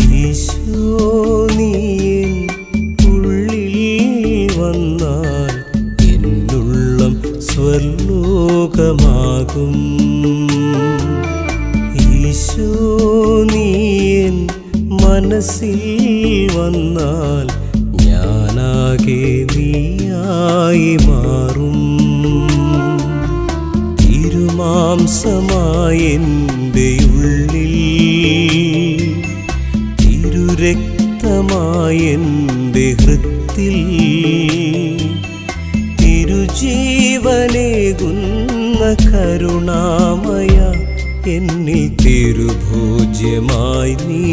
ഈശോ നീ ഉള്ളിൽ വന്നാൽ എന്നുള്ളം സ്വർലോകമാകും. ഈശോ നീ മനസ്സിൽ വന്നാൽ ഞാനാകെ നീയായി മാറും. തിരുമാംസമായെൻ്റെ ഉള്ളിൽ, തിരുരക്തമായെൻ്റെ ഹൃത്തിൽ, തിരുജീവനേകുന്ന കരുണാമയ എന്നിൽ തിരുഭോജ്യമായി നീ